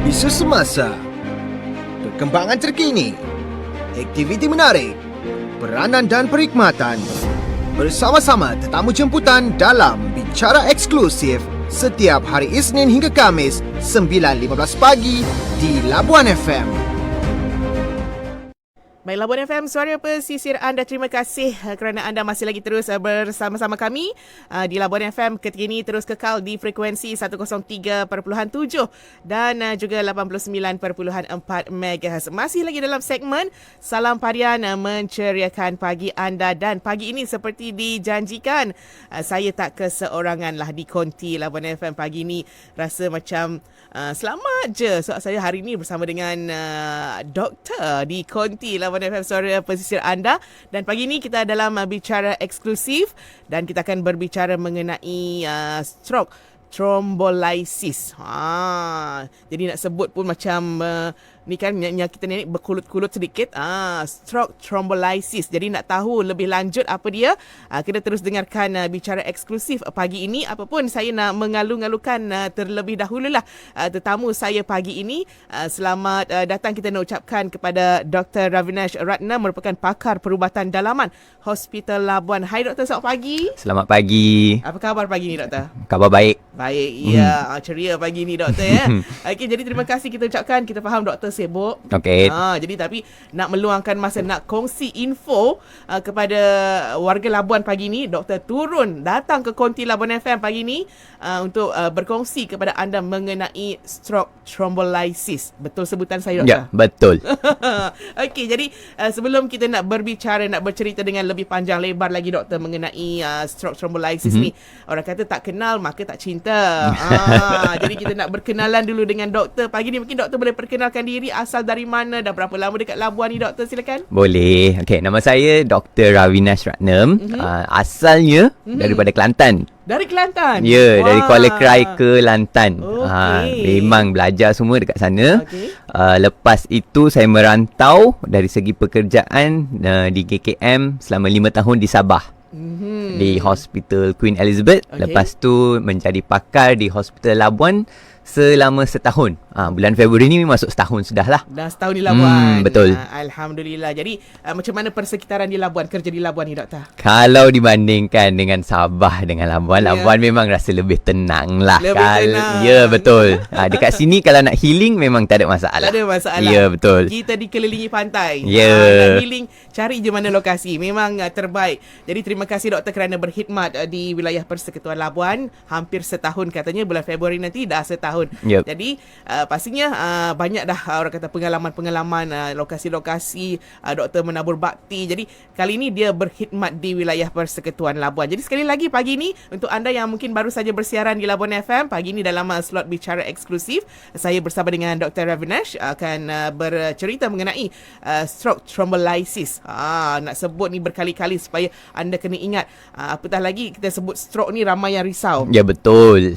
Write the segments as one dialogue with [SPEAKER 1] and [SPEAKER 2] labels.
[SPEAKER 1] Isu semasa, perkembangan terkini, aktiviti menarik, peranan dan perkhidmatan. Bersama-sama tetamu jemputan dalam Bicara Eksklusif setiap hari Isnin hingga Khamis 9.15 pagi di Labuan FM.
[SPEAKER 2] Baik, Labuan FM, suara pesisir anda. Terima kasih kerana anda masih lagi terus bersama-sama kami di Labuan FM. Ketika ini terus kekal di frekuensi 103.7 dan juga 89.4 MHz. Masih lagi dalam segmen Salam Parian menceriakan pagi anda. Dan pagi ini seperti dijanjikan, saya tak keseorangan lah di konti Labuan FM pagi ini. Rasa macam selamat je. So, saya hari ini bersama dengan doktor di konti Labuan FM, suara pesisir anda. Dan pagi ini kita dalam bicara eksklusif dan kita akan berbicara mengenai stroke thrombolysis. Jadi nak sebut pun macam ni kan kita ni berkulut-kulut sedikit. Stroke thrombolysis. Jadi nak tahu lebih lanjut apa dia, kita terus dengarkan bicara eksklusif pagi ini. Apapun saya nak mengalu-ngalukan terlebih dahululah tetamu saya pagi ini. Selamat datang kita nak ucapkan kepada Dr. Ravinash Ratnam, merupakan pakar perubatan dalaman Hospital Labuan. Hai Doktor, selamat pagi.
[SPEAKER 3] Selamat pagi.
[SPEAKER 2] Apa khabar pagi ni Doktor?
[SPEAKER 3] Khabar baik.
[SPEAKER 2] Baik, ya. Ceria pagi ni Doktor ya. Okey, jadi terima kasih kita ucapkan. Kita faham Doktor sibuk.
[SPEAKER 3] Okey.
[SPEAKER 2] Jadi tapi nak meluangkan masa, nak kongsi info kepada warga Labuan pagi ni. Doktor turun datang ke konti Labuan FM pagi ni untuk berkongsi kepada anda mengenai stroke thrombolysis. Betul sebutan saya Doktor?
[SPEAKER 3] Ya, betul.
[SPEAKER 2] Okey, jadi sebelum kita nak berbicara, nak bercerita dengan lebih panjang lebar lagi Doktor mengenai stroke thrombolysis ni, orang kata tak kenal maka tak cinta. Jadi kita nak berkenalan dulu dengan Doktor pagi ni. Mungkin Doktor boleh perkenalkan diri, asal dari mana dan berapa lama dekat Labuan ni Doktor, silakan.
[SPEAKER 3] Boleh. Okey, nama saya Dr. Ravinash Ratnam. Asalnya daripada Kelantan.
[SPEAKER 2] Dari Kelantan?
[SPEAKER 3] Ya, dari Kuala Krai ke Kelantan.
[SPEAKER 2] Okey.
[SPEAKER 3] Memang belajar semua dekat sana.
[SPEAKER 2] Okey.
[SPEAKER 3] Lepas itu saya merantau dari segi pekerjaan di GKM selama 5 tahun di Sabah. Di Hospital Queen Elizabeth.
[SPEAKER 2] Okay.
[SPEAKER 3] Lepas tu menjadi pakar di Hospital Labuan selama setahun. Bulan Februari ni masuk setahun sudah lah.
[SPEAKER 2] Dah setahun di Labuan.
[SPEAKER 3] Betul.
[SPEAKER 2] Alhamdulillah. Jadi macam mana persekitaran di Labuan, kerja di Labuan ni Doktor?
[SPEAKER 3] Kalau dibandingkan dengan Sabah dengan Labuan, Labuan memang rasa lebih tenang lah.
[SPEAKER 2] Lebih tenang.
[SPEAKER 3] Ya, betul. Dekat sini kalau nak healing memang tak ada masalah.
[SPEAKER 2] Tak ada masalah.
[SPEAKER 3] Ya, betul.
[SPEAKER 2] Kita dikelilingi pantai.
[SPEAKER 3] Ya.
[SPEAKER 2] Nak healing, cari je mana lokasi. Memang terbaik. Jadi terima kasih Doktor kerana berkhidmat di wilayah Persekutuan Labuan. Hampir setahun katanya, bulan Februari nanti dah setahun.
[SPEAKER 3] Yep.
[SPEAKER 2] Jadi pastinya banyak dah orang kata pengalaman-pengalaman, lokasi-lokasi Doktor menabur bakti. Jadi kali ini dia berkhidmat di wilayah Persekutuan Labuan. Jadi sekali lagi pagi ini untuk anda yang mungkin baru saja bersiaran di Labuan FM, pagi ini dalam slot bicara eksklusif, saya bersama dengan Dr. Ravinash akan bercerita mengenai stroke thrombolysis. Nak sebut ni berkali-kali supaya anda kena ingat. Apatah lagi kita sebut stroke ni ramai yang risau.
[SPEAKER 3] Ya, betul.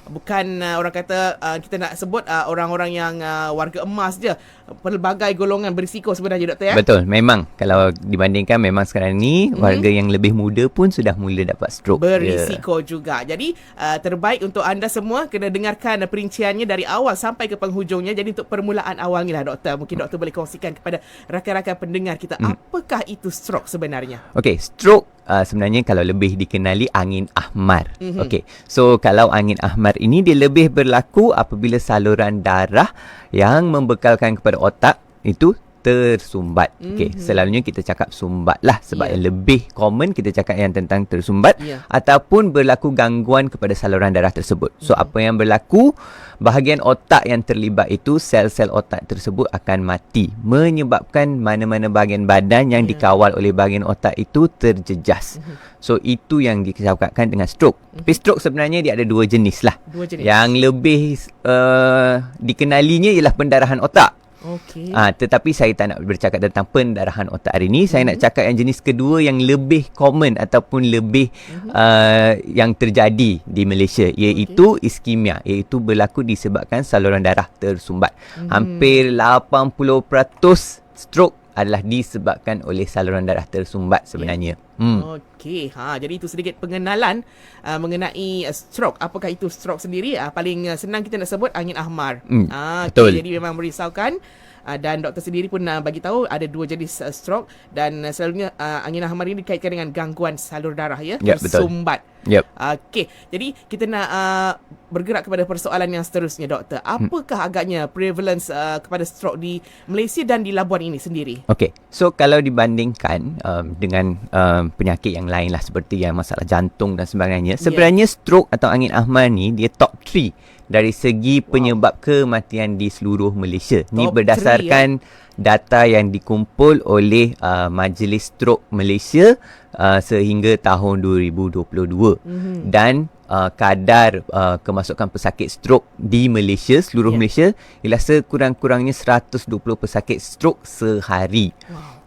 [SPEAKER 2] Bukan orang kata kita nak sebut orang-orang yang warga emas je. Pelbagai golongan berisiko sebenarnya Doktor ya.
[SPEAKER 3] Betul. Memang kalau dibandingkan memang sekarang ni warga yang lebih muda pun sudah mula dapat stroke.
[SPEAKER 2] Berisiko juga. Jadi terbaik untuk anda semua kena dengarkan perinciannya dari awal sampai ke penghujungnya. Jadi untuk permulaan awal ni lah Doktor, mungkin Doktor boleh kongsikan kepada rakan-rakan pendengar kita apakah itu stroke sebenarnya.
[SPEAKER 3] Okey, stroke sebenarnya kalau lebih dikenali angin ahmar. Okey. So kalau angin ahmar ini dia lebih berlaku apabila saluran darah yang membekalkan kepada otak itu tersumbat. Okey, selalunya kita cakap sumbat lah sebab yang lebih common kita cakap yang tentang tersumbat ataupun berlaku gangguan kepada saluran darah tersebut. So apa yang berlaku, bahagian otak yang terlibat itu, sel-sel otak tersebut akan mati, menyebabkan mana-mana bahagian badan yang dikawal oleh bahagian otak itu terjejas. So itu yang dikatakan dengan stroke. Tapi stroke sebenarnya dia ada dua jenis lah. Yang lebih dikenalinya ialah pendarahan otak.
[SPEAKER 2] Okey.
[SPEAKER 3] Tetapi saya tak nak bercakap tentang pendarahan otak hari ini. Saya nak cakap yang jenis kedua yang lebih common ataupun lebih yang terjadi di Malaysia, iaitu iskemia, iaitu berlaku disebabkan saluran darah tersumbat. Hampir 80% stroke adalah disebabkan oleh saluran darah tersumbat sebenarnya.
[SPEAKER 2] Okey, jadi itu sedikit pengenalan mengenai stroke. Apakah itu stroke sendiri? Paling senang kita nak sebut angin ahmar.
[SPEAKER 3] Betul.
[SPEAKER 2] Okay, jadi memang merisaukan. Dan doktor sendiri pun bagi tahu ada 2 jenis stroke dan selalunya angin ahmar ini dikaitkan dengan gangguan salur darah ya, tersumbat.
[SPEAKER 3] Yep.
[SPEAKER 2] Okey, jadi kita nak bergerak kepada persoalan yang seterusnya doktor. Apakah agaknya prevalence kepada stroke di Malaysia dan di Labuan ini sendiri?
[SPEAKER 3] Okey, so kalau dibandingkan dengan penyakit yang lain lah seperti yang masalah jantung dan sebagainya, sebenarnya stroke atau angin ahmar ni dia top 3 dari segi penyebab kematian di seluruh Malaysia. Ni berdasarkan data yang dikumpul oleh Majlis Stroke Malaysia sehingga tahun 2022. Dan kadar kemasukan pesakit stroke di Malaysia, seluruh Malaysia, ialah sekurang-kurangnya 120 pesakit stroke sehari.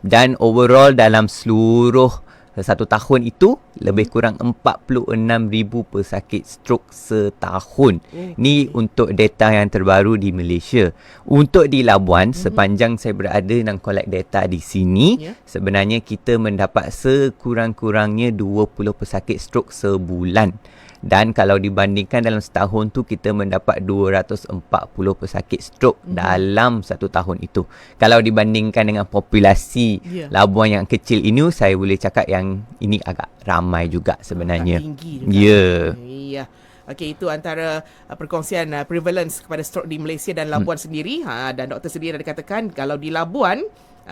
[SPEAKER 3] Dan overall dalam seluruh 1 tahun itu lebih kurang 46,000 pesakit stroke setahun. Ni untuk data yang terbaru di Malaysia. Untuk di Labuan, sepanjang saya berada dan collect data di sini, sebenarnya kita mendapat sekurang-kurangnya 20 pesakit stroke sebulan. Dan kalau dibandingkan dalam setahun tu kita mendapat 240 pesakit stroke dalam 1 tahun itu. Kalau dibandingkan dengan populasi Labuan yang kecil ini, saya boleh cakap yang ini agak ramai juga sebenarnya.
[SPEAKER 2] Tinggi juga. Ya. Okey, itu antara perkongsian prevalence kepada stroke di Malaysia dan Labuan sendiri. Dan doktor sendiri ada katakan kalau di Labuan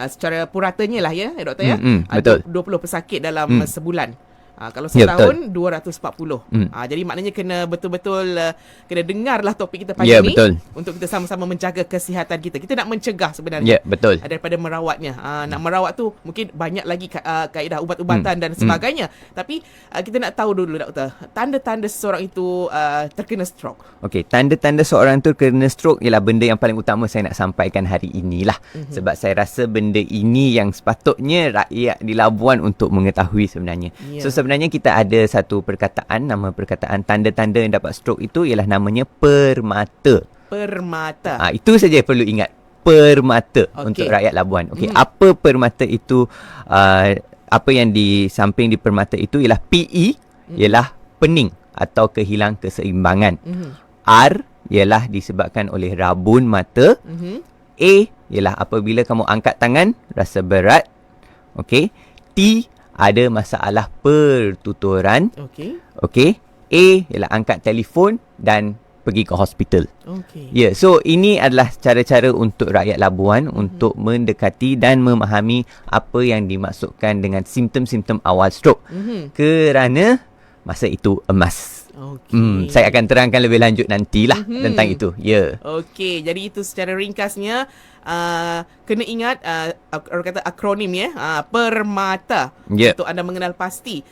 [SPEAKER 2] secara puratanya lah ya doktor
[SPEAKER 3] betul.
[SPEAKER 2] 20 pesakit dalam sebulan. Kalau setahun 240. Jadi maknanya kena betul-betul kena dengarlah topik kita pagi ni
[SPEAKER 3] betul.
[SPEAKER 2] untuk kita sama-sama menjaga kesihatan kita. Kita nak mencegah sebenarnya.
[SPEAKER 3] Betul.
[SPEAKER 2] Daripada merawatnya. Nak merawat tu mungkin banyak lagi kaedah ubat-ubatan dan sebagainya. Tapi kita nak tahu dulu doktor, tanda-tanda seseorang itu terkena stroke.
[SPEAKER 3] Okey, tanda-tanda seorang tu kena stroke ialah benda yang paling utama saya nak sampaikan hari inilah. Sebab saya rasa benda ini yang sepatutnya rakyat di Labuan untuk mengetahui sebenarnya. So sebenarnya kita ada satu perkataan, nama perkataan tanda-tanda yang dapat stroke itu ialah namanya permata.
[SPEAKER 2] Permata.
[SPEAKER 3] Itu saja perlu ingat. Permata untuk rakyat Labuan. Okey, apa permata itu? Apa yang di samping di permata itu ialah PE, ialah pening atau kehilang keseimbangan. R ialah disebabkan oleh rabun mata. A ialah apabila kamu angkat tangan rasa berat. Okey. T ada masalah pertuturan. Okey. A ialah angkat telefon dan pergi ke hospital. So ini adalah cara-cara untuk rakyat Labuan untuk mendekati dan memahami apa yang dimaksudkan dengan simptom-simptom awal stroke. Kerana masa itu emas. Saya akan terangkan lebih lanjut nantilah tentang itu.
[SPEAKER 2] Okey, jadi itu secara ringkasnya kena ingat orang kata akronim permata untuk anda mengenal pasti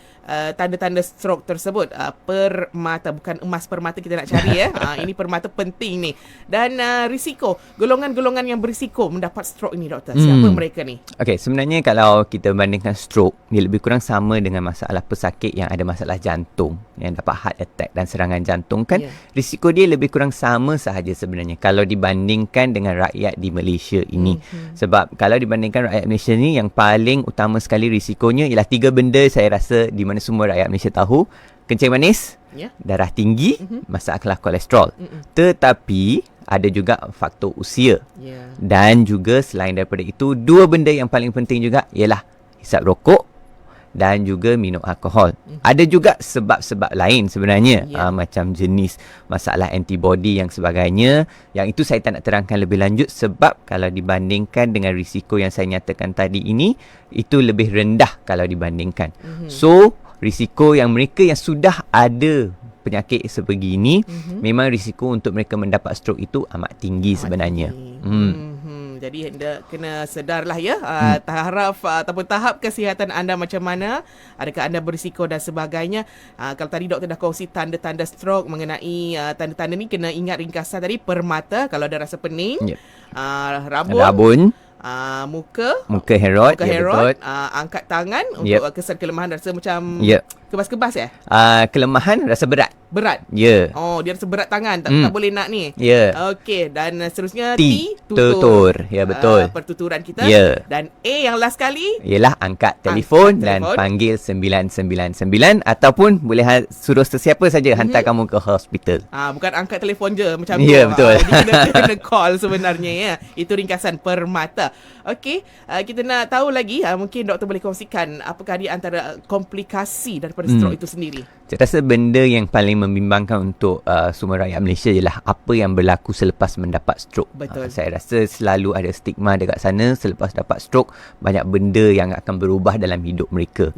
[SPEAKER 2] tanda-tanda stroke tersebut. Permata, bukan emas permata kita nak cari ini permata penting ni. Dan risiko, golongan-golongan yang berisiko mendapat stroke ini doktor, siapa mereka ni?
[SPEAKER 3] Okey, sebenarnya kalau kita bandingkan stroke, dia lebih kurang sama dengan masalah pesakit yang ada masalah jantung, yang dapat heart attack dan serangan jantung kan. Risiko dia lebih kurang sama sahaja sebenarnya kalau dibandingkan dengan rakyat di Malaysia ini. Sebab kalau dibandingkan rakyat Malaysia ni, yang paling utama sekali risikonya ialah 3 benda saya rasa di mana semua rakyat Malaysia tahu. Kencing manis, darah tinggi, masalah kolesterol. Tetapi ada juga faktor usia. Dan juga selain daripada itu, 2 benda yang paling penting juga ialah hisap rokok dan juga minum alkohol. Ada juga sebab-sebab lain sebenarnya, macam jenis masalah antibody yang sebagainya. Yang itu saya tak nak terangkan lebih lanjut sebab kalau dibandingkan dengan risiko yang saya nyatakan tadi ini, itu lebih rendah kalau dibandingkan. So risiko yang mereka yang sudah ada penyakit sebegini, memang risiko untuk mereka mendapat stroke itu amat tinggi sebenarnya.
[SPEAKER 2] Jadi anda kena sedarlah ya taraf ataupun tahap kesihatan anda macam mana, adakah anda berisiko dan sebagainya. Kalau tadi doktor dah kongsi tanda-tanda stroke, mengenai tanda-tanda ni kena ingat ringkasan tadi, permata kalau ada rasa pening, rabun, muka herod, angkat tangan untuk kesan kelemahan rasa macam Kebas-kebas ya?
[SPEAKER 3] Kelemahan rasa berat.
[SPEAKER 2] Berat.
[SPEAKER 3] Ya.
[SPEAKER 2] Oh, dia rasa berat tangan, tak boleh nak ni.
[SPEAKER 3] Ya.
[SPEAKER 2] Okey, dan seterusnya
[SPEAKER 3] T,
[SPEAKER 2] tutur.
[SPEAKER 3] tutur. Ya, betul.
[SPEAKER 2] Pertuturan kita.
[SPEAKER 3] Ya.
[SPEAKER 2] Dan A yang last kali,
[SPEAKER 3] Ialah angkat telefon dan
[SPEAKER 2] telefon.
[SPEAKER 3] panggil 999 ataupun boleh suruh sesiapa saja hantar kamu ke hospital.
[SPEAKER 2] bukan angkat telefon je macam
[SPEAKER 3] Ya,
[SPEAKER 2] tu.
[SPEAKER 3] betul.
[SPEAKER 2] Dia kena call sebenarnya ya. Itu ringkasan permata. Okey, kita nak tahu lagi, mungkin doktor boleh kongsikan apakah dia antara komplikasi daripada stroke itu sendiri.
[SPEAKER 3] Saya rasa benda yang paling membimbangkan untuk semua rakyat Malaysia ialah apa yang berlaku selepas mendapat stroke.
[SPEAKER 2] Betul.
[SPEAKER 3] Saya rasa selalu ada stigma dekat sana, selepas dapat stroke banyak benda yang akan berubah dalam hidup mereka.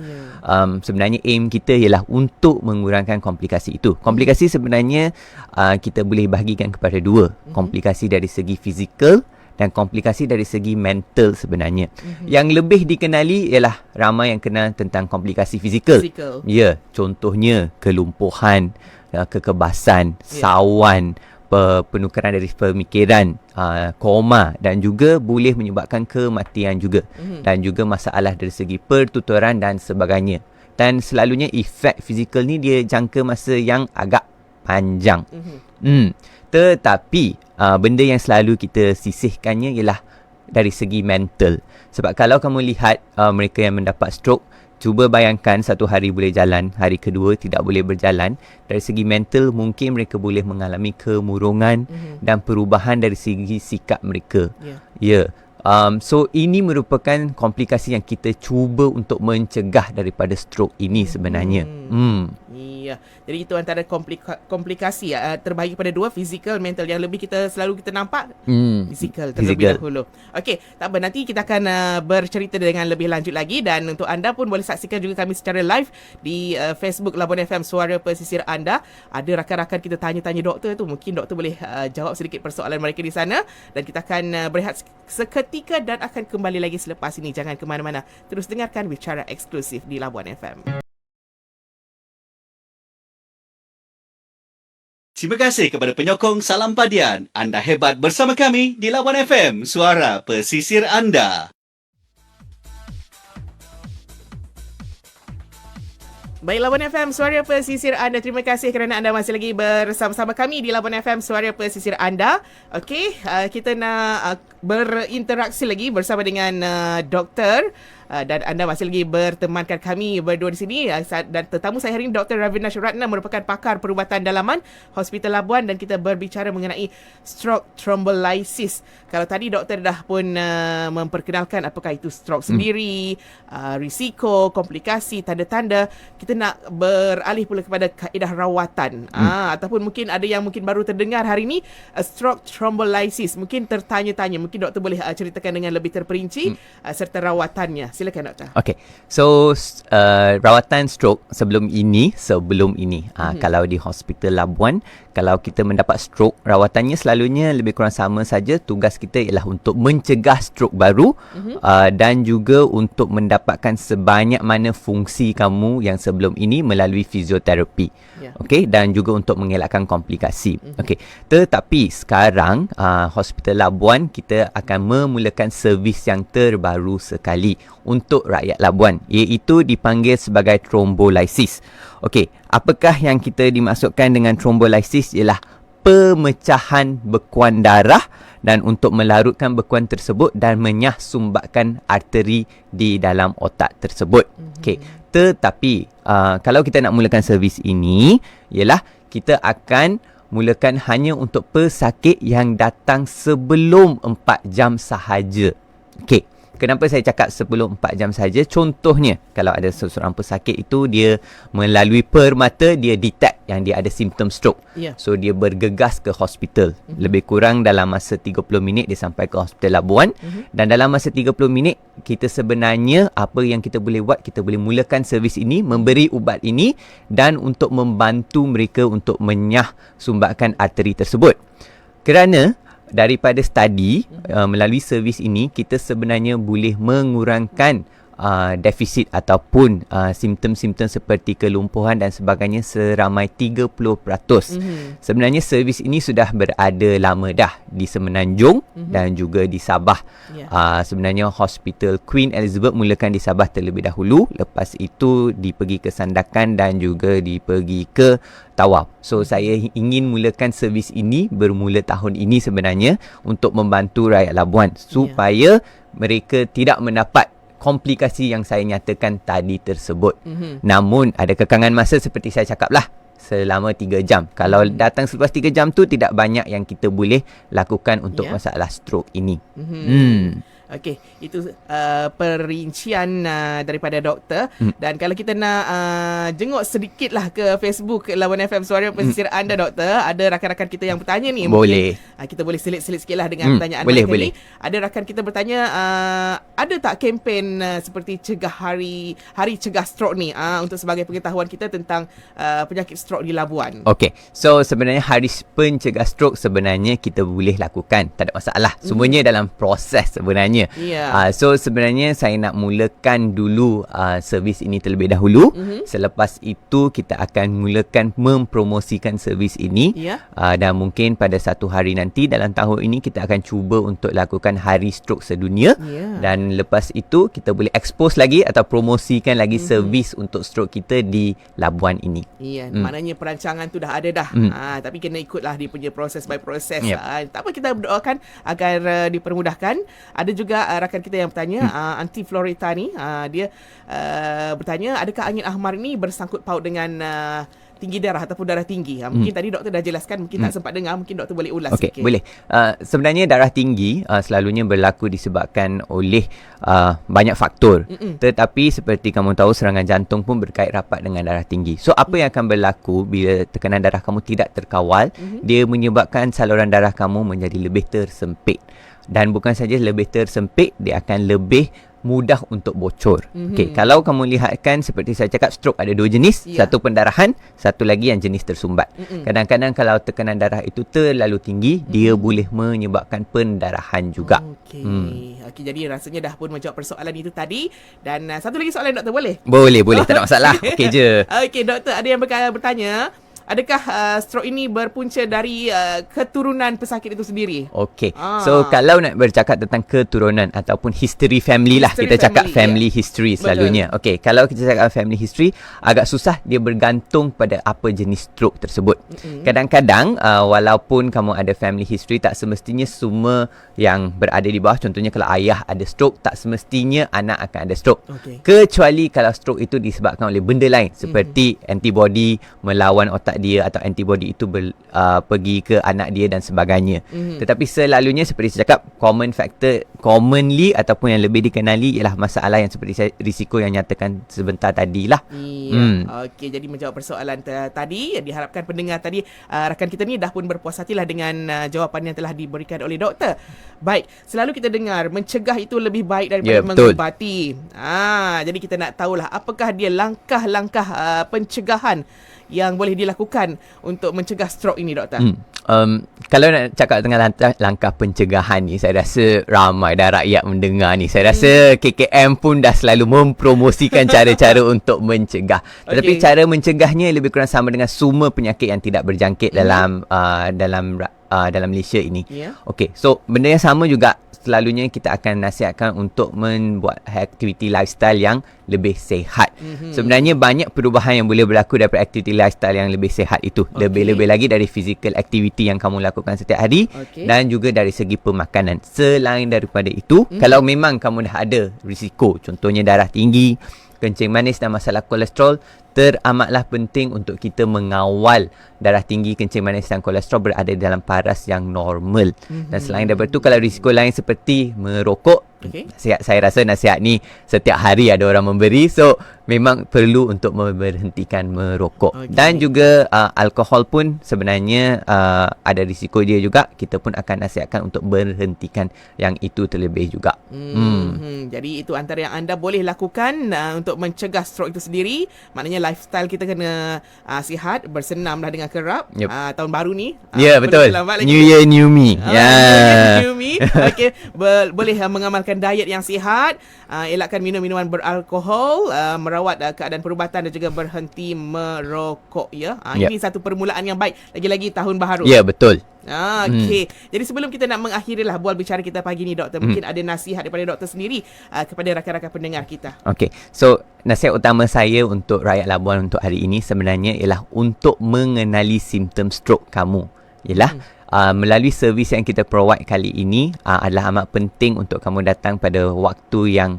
[SPEAKER 3] Sebenarnya aim kita ialah untuk mengurangkan komplikasi itu. Komplikasi sebenarnya kita boleh bahagikan kepada dua. Komplikasi dari segi fizikal dan komplikasi dari segi mental sebenarnya. Yang lebih dikenali ialah ramai yang kenal tentang komplikasi fizikal. Ya, contohnya kelumpuhan, kekebasan, sawan, penukaran dari pemikiran, koma dan juga boleh menyebabkan kematian juga. Dan juga masalah dari segi pertuturan dan sebagainya. Dan selalunya efek fizikal ni dia jangka masa yang agak panjang. Tetapi benda yang selalu kita sisihkannya ialah dari segi mental. Sebab kalau kamu lihat mereka yang mendapat stroke, cuba bayangkan satu hari boleh jalan, hari kedua tidak boleh berjalan. Dari segi mental mungkin mereka boleh mengalami kemurungan dan perubahan dari segi sikap mereka. Ya. So ini merupakan komplikasi yang kita cuba untuk mencegah daripada stroke ini sebenarnya.
[SPEAKER 2] Ya. Jadi itu antara komplikasi terbahagi pada dua, fizikal, mental. Yang lebih selalu kita nampak fizikal terlebih dahulu. Okey, tak apa, nanti kita akan bercerita dengan lebih lanjut lagi, dan untuk anda pun boleh saksikan juga kami secara live di Facebook Labuan FM Suara Pesisir Anda. Ada rakan-rakan kita tanya-tanya doktor tu, mungkin doktor boleh jawab sedikit persoalan mereka di sana, dan kita akan berehat seketika dan akan kembali lagi selepas ini. Jangan ke mana-mana. Terus dengarkan Bicara eksklusif di Labuan FM.
[SPEAKER 4] Terima kasih kepada penyokong Salam Padian. Anda hebat bersama kami di Labuan FM, Suara Pesisir Anda.
[SPEAKER 2] Baik, Labuan FM, Suara Pesisir Anda. Terima kasih kerana anda masih lagi bersama-sama kami di Labuan FM, Suara Pesisir Anda. Okey, kita nak berinteraksi lagi bersama dengan doktor. Dan anda masih lagi bertemankan kami berdua di sini, dan tetamu saya hari ini Dr. Ravina Syuratna, merupakan pakar perubatan dalaman Hospital Labuan, dan kita berbicara mengenai stroke thrombolysis. Kalau tadi doktor dah pun memperkenalkan apakah itu stroke sendiri, risiko, komplikasi, tanda-tanda, kita nak beralih pula kepada kaedah rawatan. Ataupun mungkin ada yang mungkin baru terdengar hari ini, stroke thrombolysis. Mungkin tertanya-tanya, mungkin doktor boleh ceritakan dengan lebih terperinci serta rawatannya. Silakan doktor.
[SPEAKER 3] Okay, so rawatan stroke sebelum ini, kalau di Hospital Labuan, kalau kita mendapat stroke, rawatannya selalunya lebih kurang sama saja. Tugas kita ialah untuk mencegah stroke baru dan juga untuk mendapatkan sebanyak mana fungsi kamu yang sebelum ini melalui fizioterapi. Okay, dan juga untuk mengelakkan komplikasi. Okay, tetapi sekarang Hospital Labuan kita akan memulakan servis yang terbaru sekali untuk rakyat Labuan, iaitu dipanggil sebagai thrombolysis. Okey, apakah yang kita dimaksudkan dengan thrombolysis ialah pemecahan bekuan darah, dan untuk melarutkan bekuan tersebut dan menyahsumbatkan arteri di dalam otak tersebut. Okey, tetapi kalau kita nak mulakan servis ini ialah kita akan mulakan hanya untuk pesakit yang datang sebelum 4 jam sahaja. Okey, kenapa saya cakap sebelum 4 jam saja? Contohnya, kalau ada seseorang pesakit itu dia melalui permata, dia detect yang dia ada simptom stroke. So dia bergegas ke hospital. Lebih kurang dalam masa 30 minit dia sampai ke Hospital Labuan. Dan dalam masa 30 minit kita sebenarnya apa yang kita boleh buat, kita boleh mulakan servis ini, memberi ubat ini, dan untuk membantu mereka untuk menyahsumbatkan arteri tersebut. Kerana daripada studi melalui servis ini, kita sebenarnya boleh mengurangkan defisit ataupun simptom-simptom seperti kelumpuhan dan sebagainya seramai 30%. Sebenarnya servis ini sudah berada lama dah di Semenanjung dan juga di Sabah. Sebenarnya Hospital Queen Elizabeth mulakan di Sabah terlebih dahulu, lepas itu dipergi ke Sandakan dan juga dipergi ke Tawau. So saya ingin mulakan servis ini bermula tahun ini sebenarnya untuk membantu rakyat Labuan supaya mereka tidak mendapat komplikasi yang saya nyatakan tadi tersebut. Namun ada kekangan masa seperti saya cakap lah, selama 3 jam. Kalau datang selepas 3 jam tu tidak banyak yang kita boleh lakukan untuk masalah stroke ini.
[SPEAKER 2] Okey, itu perincian daripada doktor. Dan kalau kita nak jenguk sedikitlah ke Facebook Labuan FM Suara Pesisir anda doktor, ada rakan-rakan kita yang bertanya ni.
[SPEAKER 3] Boleh.
[SPEAKER 2] Mungkin, kita boleh selit-selit sikitlah dengan pertanyaan
[SPEAKER 3] boleh,
[SPEAKER 2] mereka
[SPEAKER 3] boleh.
[SPEAKER 2] ni. Ada rakan kita bertanya, ada tak kempen seperti cegah hari cegah stroke ni untuk sebagai pengetahuan kita tentang penyakit stroke di Labuan.
[SPEAKER 3] Okey, so sebenarnya hari pencegah stroke sebenarnya kita boleh lakukan, tak ada masalah. Semuanya dalam proses sebenarnya. So sebenarnya saya nak mulakan dulu servis ini terlebih dahulu. Selepas itu kita akan mulakan mempromosikan servis ini. Dan mungkin pada satu hari nanti dalam tahun ini kita akan cuba untuk lakukan hari stroke sedunia. Dan lepas itu kita boleh expose lagi atau promosikan lagi servis untuk stroke kita di Labuan ini.
[SPEAKER 2] Maknanya perancangan tu dah ada dah. Tapi kena ikutlah dia punya proses by proses. Tak apa, kita berdoakan agar dipermudahkan. Ada juga rakan kita yang bertanya, Aunty Florita ni, dia bertanya, adakah angin ahmar ni bersangkut paut dengan tinggi darah ataupun darah tinggi? Mungkin tadi doktor dah jelaskan, mungkin tak sempat dengar, mungkin doktor boleh ulas sikit.
[SPEAKER 3] Boleh. Sebenarnya darah tinggi selalunya berlaku disebabkan oleh banyak faktor. Tetapi seperti kamu tahu, serangan jantung pun berkait rapat dengan darah tinggi. So apa yang akan berlaku bila tekanan darah kamu tidak terkawal, dia menyebabkan saluran darah kamu menjadi lebih tersempit. Dan bukan saja lebih tersempit, dia akan lebih mudah untuk bocor. Okey, kalau kamu lihatkan seperti saya cakap, stroke ada 2 jenis, satu pendarahan, satu lagi yang jenis tersumbat. Kadang-kadang kalau tekanan darah itu terlalu tinggi, dia boleh menyebabkan pendarahan juga.
[SPEAKER 2] Okey, jadi rasanya dah pun menjawab persoalan itu tadi. Dan satu lagi soalan doktor, boleh?
[SPEAKER 3] Boleh, tak ada masalah. Okey je.
[SPEAKER 2] Okey doktor, ada yang bertanya, adakah stroke ini berpunca dari keturunan pesakit itu sendiri?
[SPEAKER 3] Okey. So kalau nak bercakap tentang keturunan ataupun history family lah, kita cakap family history selalunya. Okey, kalau kita cakap family history, agak susah, dia bergantung pada apa jenis stroke tersebut. Kadang-kadang walaupun kamu ada family history, tak semestinya semua yang berada di bawah, contohnya kalau ayah ada stroke, tak semestinya anak akan ada stroke. Kecuali kalau stroke itu disebabkan oleh benda lain, seperti antibody melawan otak dia, atau antibody itu pergi ke anak dia dan sebagainya. Tetapi selalunya seperti saya cakap, common factor commonly ataupun yang lebih dikenali ialah masalah yang seperti risiko yang nyatakan sebentar tadi lah.
[SPEAKER 2] Okey, jadi menjawab persoalan tadi, diharapkan pendengar tadi, rakan kita ni dah pun berpuas hatilah dengan jawapan yang telah diberikan oleh doktor. Baik, selalu kita dengar mencegah itu lebih baik daripada mengubati. Jadi kita nak tahulah apakah dia langkah-langkah pencegahan yang boleh dilakukan untuk mencegah stroke ini, doktor?
[SPEAKER 3] Kalau nak cakap tentang langkah pencegahan ni, saya rasa ramai dah rakyat mendengar ni. Saya rasa KKM pun dah selalu mempromosikan cara-cara untuk mencegah. Tetapi cara mencegahnya lebih kurang sama dengan semua penyakit yang tidak berjangkit dalam Malaysia ini. Okey, so benda yang sama juga selalunya kita akan nasihatkan untuk membuat aktiviti lifestyle yang lebih sihat. Sebenarnya banyak perubahan yang boleh berlaku daripada aktiviti lifestyle yang lebih sihat itu. Lebih-lebih lagi dari physical activity yang kamu lakukan setiap hari, dan juga dari segi pemakanan. Selain daripada itu, kalau memang kamu dah ada risiko, contohnya darah tinggi, kencing manis dan masalah kolesterol, teramatlah penting untuk kita mengawal darah tinggi, kencing manis dan kolesterol berada dalam paras yang normal. Dan selain daripada itu, kalau risiko lain seperti merokok, saya rasa nasihat ni setiap hari ada orang memberi. So memang perlu untuk memberhentikan merokok. Dan juga alkohol pun sebenarnya ada risiko dia juga. Kita pun akan nasihatkan untuk berhentikan yang itu terlebih juga.
[SPEAKER 2] Jadi itu antara yang anda boleh lakukan untuk mencegah stroke itu sendiri. Maknanya lifestyle kita kena sihat, bersenamlah dengan kerap. Tahun baru ni.
[SPEAKER 3] Betul. New Year, New Me.
[SPEAKER 2] New Year, New Me. Okey, boleh mengamalkan amalkan diet yang sihat, elakkan minum-minuman beralkohol, merawat keadaan perubatan dan juga berhenti merokok ya.
[SPEAKER 3] Ya.
[SPEAKER 2] Ini satu permulaan yang baik lagi-lagi tahun baharu.
[SPEAKER 3] Ya, betul.
[SPEAKER 2] Okey. Jadi sebelum kita nak mengakhirilah bual bicara kita pagi ni doktor, mungkin ada nasihat daripada doktor sendiri kepada rakan-rakan pendengar kita.
[SPEAKER 3] Okey. So, nasihat utama saya untuk rakyat Labuan untuk hari ini sebenarnya ialah untuk mengenali simptom stroke kamu. Ialah melalui servis yang kita provide kali ini adalah amat penting untuk kamu datang pada waktu yang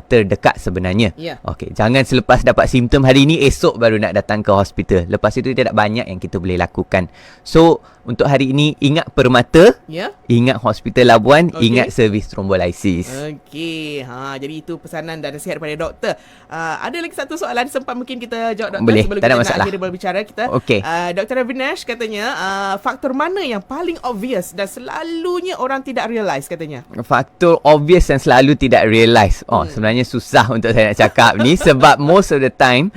[SPEAKER 3] terdekat sebenarnya.
[SPEAKER 2] Ya.
[SPEAKER 3] Okey, jangan selepas dapat simptom hari ini esok baru nak datang ke hospital. Lepas itu tidak banyak yang kita boleh lakukan. So, untuk hari ini ingat permata,
[SPEAKER 2] Ya.
[SPEAKER 3] ingat hospital Labuan,
[SPEAKER 2] Okey.
[SPEAKER 3] ingat servis trombolisis.
[SPEAKER 2] Okey. Jadi itu pesanan dan nasihat daripada doktor. Ada lagi satu soalan sempat mungkin kita jawab doktor
[SPEAKER 3] Boleh,
[SPEAKER 2] sebelum
[SPEAKER 3] tak ada
[SPEAKER 2] kita nak
[SPEAKER 3] masalah.
[SPEAKER 2] akhiri berbicara kita.
[SPEAKER 3] Okey.
[SPEAKER 2] Dr. Ravinash katanya faktor mana yang paling obvious dan selalunya orang tidak realise katanya.
[SPEAKER 3] Faktor obvious yang selalu tidak realise. Sebenarnya susah untuk saya nak cakap ni sebab most of the time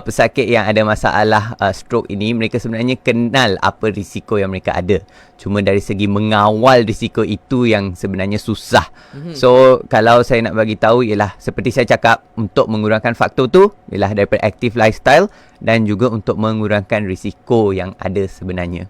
[SPEAKER 3] pesakit yang ada masalah stroke ini mereka sebenarnya kenal apa risiko yang mereka ada. Cuma dari segi mengawal risiko itu yang sebenarnya susah. So kalau saya nak bagi tahu ialah seperti saya cakap, untuk mengurangkan faktor tu ialah daripada active lifestyle dan juga untuk mengurangkan risiko yang ada sebenarnya.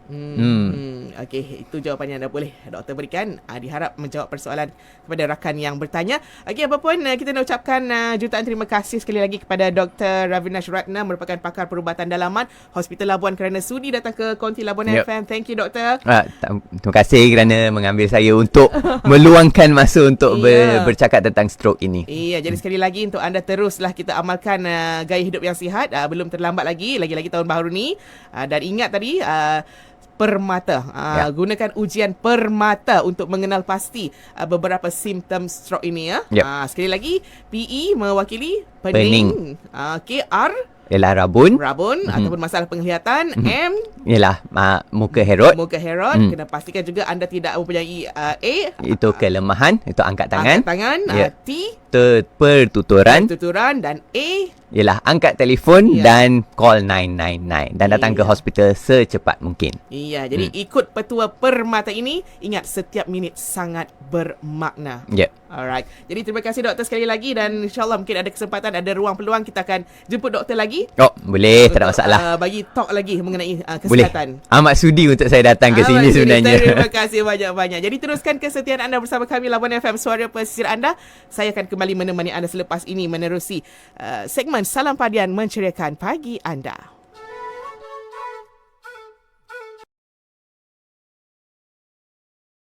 [SPEAKER 2] Okey, itu jawapan yang dah boleh doktor berikan. Diharap menjawab persoalan kepada rakan yang bertanya. Okey, apa pun kita nak ucapkan jutaan terima kasih sekali lagi kepada Dr. Ravinash Ratna, merupakan pakar perubatan dalaman Hospital Labuan kerana sudi datang ke Konti Labuan
[SPEAKER 3] Yep.
[SPEAKER 2] FM. Thank you doktor.
[SPEAKER 3] Terima kasih kerana mengambil saya untuk meluangkan masa untuk
[SPEAKER 2] Ya.
[SPEAKER 3] bercakap tentang stroke ini.
[SPEAKER 2] Iya, jadi sekali lagi untuk anda teruslah kita amalkan gaya hidup yang sihat. Belum terlambat lagi tahun baru ni. Dan ingat tadi permata. Gunakan ujian permata untuk mengenal pasti beberapa simptom stroke ini ya.
[SPEAKER 3] Yep.
[SPEAKER 2] Sekali lagi, PE mewakili
[SPEAKER 3] Pening.
[SPEAKER 2] pening. R
[SPEAKER 3] Ialah rabun,
[SPEAKER 2] rabun ataupun masalah penglihatan. M
[SPEAKER 3] ialah muka herod,
[SPEAKER 2] muka herod. Kena pastikan juga anda tidak mempunyai A
[SPEAKER 3] itu kelemahan, itu angkat tangan.
[SPEAKER 2] angkat tangan.
[SPEAKER 3] Ya.
[SPEAKER 2] T
[SPEAKER 3] Pertuturan
[SPEAKER 2] tuturan dan A
[SPEAKER 3] ialah angkat telefon
[SPEAKER 2] Ya.
[SPEAKER 3] dan call 999 dan datang ke
[SPEAKER 2] Ya.
[SPEAKER 3] hospital secepat mungkin.
[SPEAKER 2] Iya, jadi ikut petua permata ini, ingat setiap minit sangat bermakna.
[SPEAKER 3] Ya.
[SPEAKER 2] Alright. Jadi terima kasih doktor sekali lagi dan insyaAllah mungkin ada kesempatan, ada ruang peluang kita akan jemput doktor lagi.
[SPEAKER 3] Oh, boleh, tak ada
[SPEAKER 2] untuk,
[SPEAKER 3] masalah.
[SPEAKER 2] Bagi talk lagi mengenai
[SPEAKER 3] Boleh.
[SPEAKER 2] kesihatan.
[SPEAKER 3] Amat sudi untuk saya datang ke sini
[SPEAKER 2] Jadi
[SPEAKER 3] sebenarnya.
[SPEAKER 2] terima kasih banyak-banyak. Jadi teruskan kesetiaan anda bersama kami Labuan FM, suara pesisir anda. Saya akan kembali menemani anda selepas ini menerusi segmen Salam Padian menceriakan pagi anda.